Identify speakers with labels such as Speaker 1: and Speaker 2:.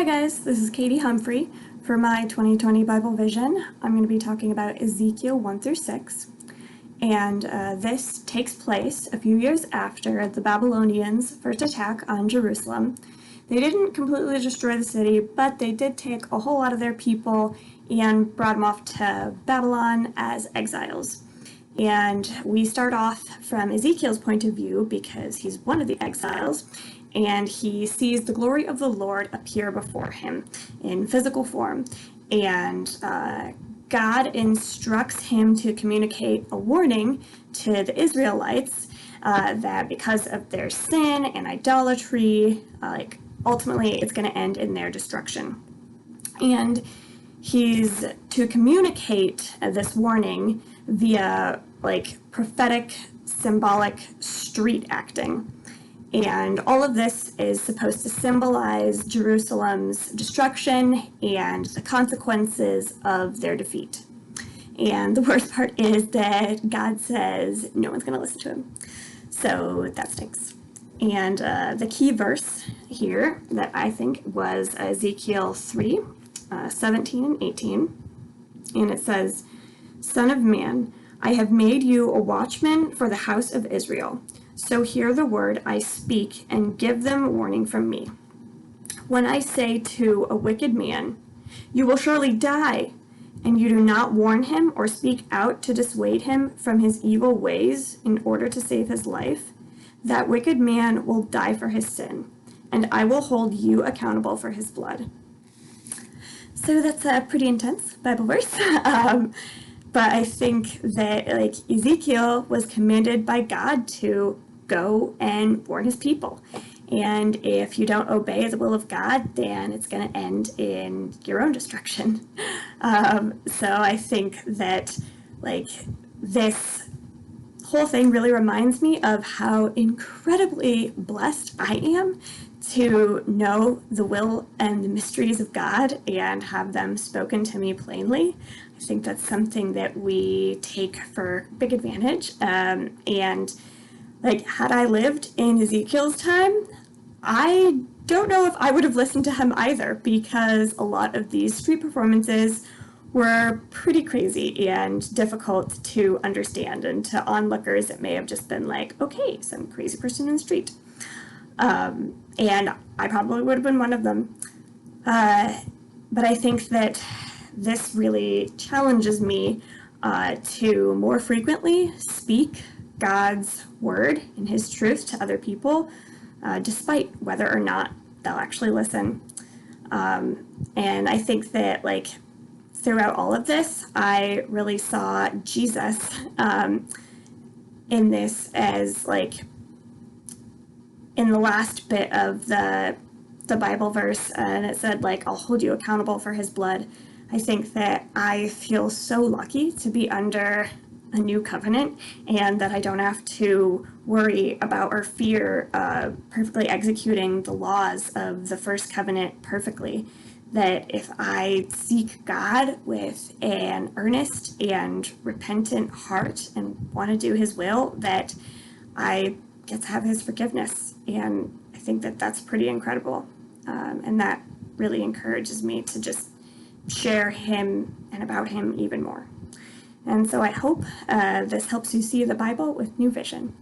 Speaker 1: Hi guys, this is Katie Humphrey. For my 2020 Bible Vision, I'm going to be talking about Ezekiel 1 through 6. And this takes place a few years after the Babylonians' first attack on Jerusalem. They didn't completely destroy the city, but they did take a whole lot of their people and brought them off to Babylon as exiles. And we start off from Ezekiel's point of view because he's one of the exiles, and he sees the glory of the Lord appear before him in physical form. And God instructs him to communicate a warning to the Israelites that because of their sin and idolatry, ultimately it's going to end in their destruction. And he's to communicate this warning via prophetic, symbolic street acting. And all of this is supposed to symbolize Jerusalem's destruction and the consequences of their defeat. And the worst part is that God says no one's going to listen to him. So that stinks. And the key verse here that I think was Ezekiel 3, 17 and 18. And it says, "Son of man, I have made you a watchman for the house of Israel. So hear the word I speak and give them warning from me. When I say to a wicked man, 'You will surely die,' and you do not warn him or speak out to dissuade him from his evil ways in order to save his life, that wicked man will die for his sin, and I will hold you accountable for his blood." So that's a pretty intense Bible verse. But I think that Ezekiel was commanded by God to go and warn his people. And if you don't obey the will of God, then it's going to end in your own destruction. So I think that this whole thing really reminds me of how incredibly blessed I am to know the will and the mysteries of God and have them spoken to me plainly. I think that's something that we take for big advantage. And had I lived in Ezekiel's time, I don't know if I would have listened to him either, because a lot of these street performances were pretty crazy and difficult to understand. And to onlookers, it may have just been like, okay, some crazy person in the street. And I probably would have been one of them. But I think that this really challenges me to more frequently speak God's word and his truth to other people, despite whether or not they'll actually listen. And I think that throughout all of this, I really saw Jesus in this as in the last bit of the Bible verse, and it said I'll hold you accountable for his blood. I think that I feel so lucky to be under a new covenant, and that I don't have to worry about or fear perfectly executing the laws of the first covenant perfectly. That if I seek God with an earnest and repentant heart and want to do his will, that I get to have his forgiveness. And I think that that's pretty incredible. And that really encourages me to just share him and about him even more. And so I hope this helps you see the Bible with new vision.